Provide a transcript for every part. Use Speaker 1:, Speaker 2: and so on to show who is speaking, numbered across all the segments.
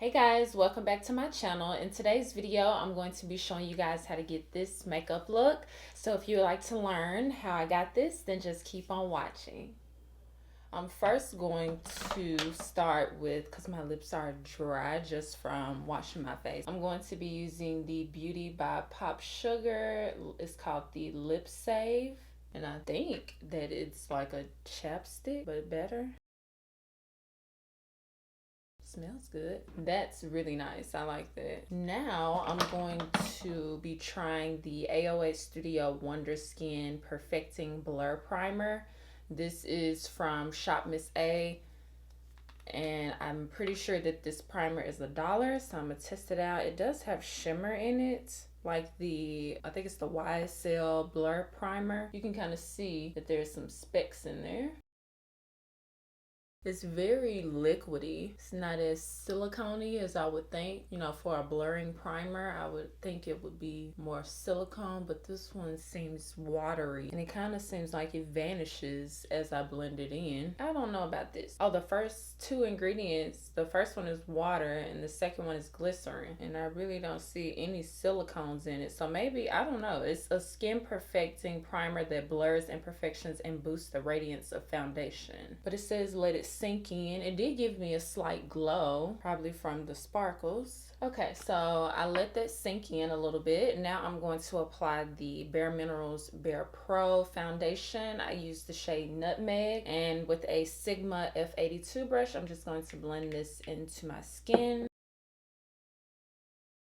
Speaker 1: Hey guys, welcome back to my channel. In today's video, I'm going to be showing you guys how to get this makeup look. So if you would like to learn how I got this, then just keep on watching. I'm first going to start with, because my lips are dry just from washing my face, I'm going to be using the Beauty by POPSUGAR. It's called the Lip Save. And I think that it's like a chapstick, but better. Smells good. That's really nice. I like that. Now I'm going to be trying the AOA Studio Wonder Skin Perfecting Blur Primer. This is from Shop Miss A, and I'm pretty sure that this primer is $1, so I'm gonna test it out. It does have shimmer in it, like I think it's the YSL Blur Primer. You can kind of see that there's some specks in there. It's very liquidy. It's not as silicone-y as I would think. You know, for a blurring primer, I would think it would be more silicone, but this one seems watery. And it kind of seems like it vanishes as I blend it in. I don't know about this. Oh, the first two ingredients, the first one is water and the second one is glycerin. And I really don't see any silicones in it. So maybe, I don't know. It's a skin perfecting primer that blurs imperfections and boosts the radiance of foundation. But it says let it sink in. It did give me a slight glow, probably from the sparkles. Okay, so I let that sink in a little bit. Now I'm going to apply the Minerals BarePro foundation. I use the shade Nutmeg, and with a Sigma F82 brush, I'm just going to blend this into my skin.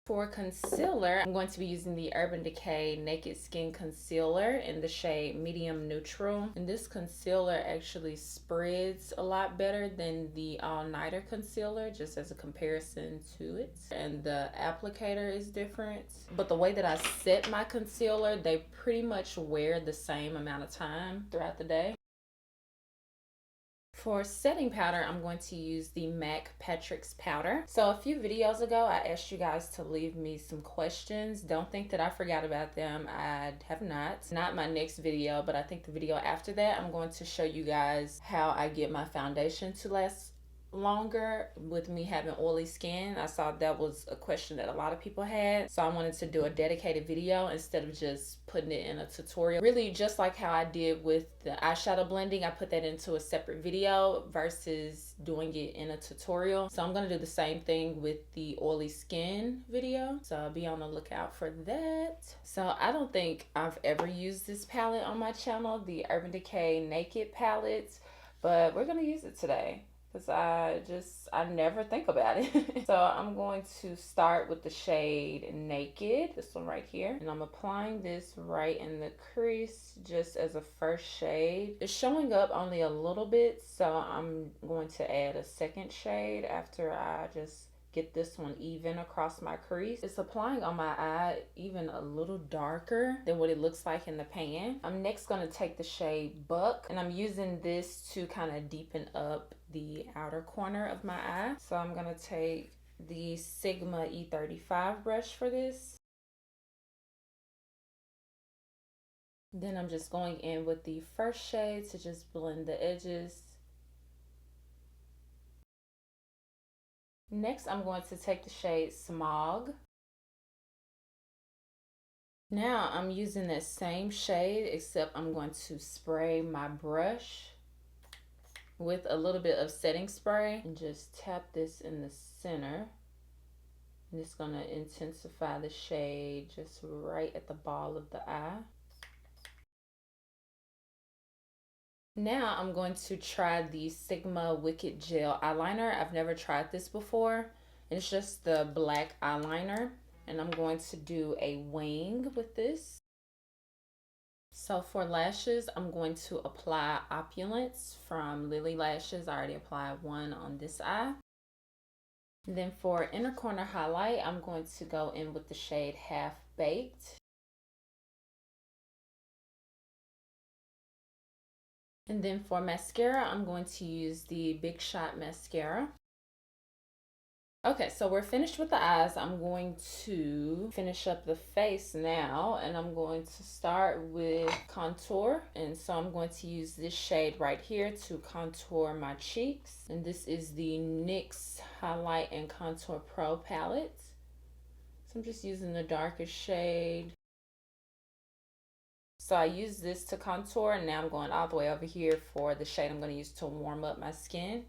Speaker 1: For concealer, I'm going to be using the Urban Decay Naked Skin Concealer in the shade Medium Neutral. And this concealer actually spreads a lot better than the All Nighter concealer, just as a comparison to it. And the applicator is different. But the way that I set my concealer, they pretty much wear the same amount of time throughout the day. For setting powder, I'm going to use the MAC Patrick's powder. So a few videos ago, I asked you guys to leave me some questions. Don't think that I forgot about them. I have not. Not my next video, but I think the video after that, I'm going to show you guys how I get my foundation to last longer with me having oily skin. I saw that was a question that a lot of people had, so I wanted to do a dedicated video instead of just putting it in a tutorial. Really, just like how I did with the eyeshadow blending, I put that into a separate video versus doing it in a tutorial. So I'm going to do the same thing with the oily skin video, so be on the lookout for that. So I don't think I've ever used this palette on my channel, the Urban Decay Naked palette, but we're going to use it today because I never think about it. So I'm going to start with the shade Naked, this one right here, and I'm applying this right in the crease just as a first shade. It's showing up only a little bit, so I'm going to add a second shade after I just get this one even across my crease. It's applying on my eye even a little darker than what it looks like in the pan. I'm next going to take the shade Buck, and I'm using this to kind of deepen up the outer corner of my eye. So I'm going to take the Sigma E35 brush for this. Then I'm just going in with the first shade to just blend the edges. Next, I'm going to take the shade Smog. Now I'm using that same shade, except I'm going to spray my brush with a little bit of setting spray and just tap this in the center. And it's going to intensify the shade just right at the ball of the eye. Now I'm going to try the Sigma Wicked Gel Eyeliner. I've never tried this before. It's just the black eyeliner. And I'm going to do a wing with this. So for lashes, I'm going to apply Opulence from Lily Lashes. I already applied one on this eye. And then for inner corner highlight, I'm going to go in with the shade Half Baked. And then for mascara, I'm going to use the Big Shot mascara. Okay, so we're finished with the eyes. I'm going to finish up the face now, and I'm going to start with contour. And so I'm going to use this shade right here to contour my cheeks. And this is the NYX Highlight and Contour Pro palette. So I'm just using the darkest shade. So I use this to contour, and now I'm going all the way over here for the shade I'm going to use to warm up my skin.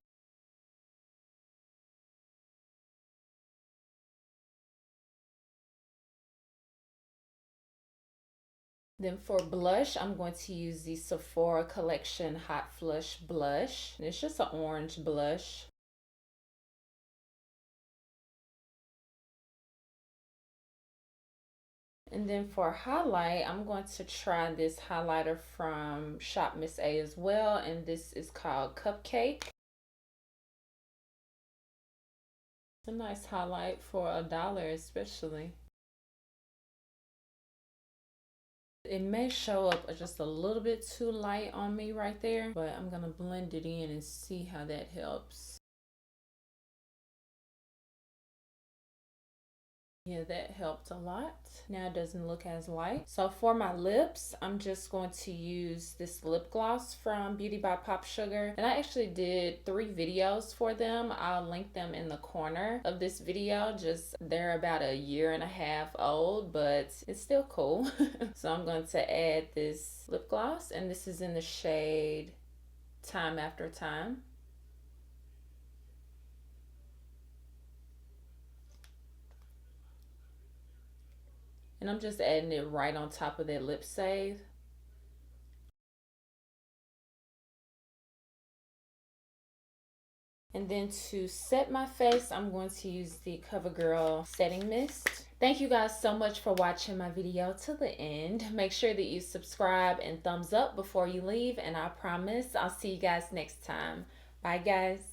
Speaker 1: Then for blush, I'm going to use the Sephora Collection Hot Flush Blush. And it's just an orange blush. And then for highlight, I'm going to try this highlighter from Shop Miss A as well. And this is called Cupcake. It's a nice highlight for $1 especially. It may show up just a little bit too light on me right there, but I'm gonna blend it in and see how that helps. Yeah, that helped a lot. Now it doesn't look as light. So for my lips, I'm just going to use this lip gloss from Beauty by POPSUGAR. And I actually did 3 videos for them. I'll link them in the corner of this video. Just they're about 1.5 years old, but it's still cool. So I'm going to add this lip gloss, and this is in the shade Time After Time. And I'm just adding it right on top of that lip save. And then to set my face, I'm going to use the COVERGIRL Setting Mist. Thank you guys so much for watching my video to the end. Make sure that you subscribe and thumbs up before you leave. And I promise I'll see you guys next time. Bye guys.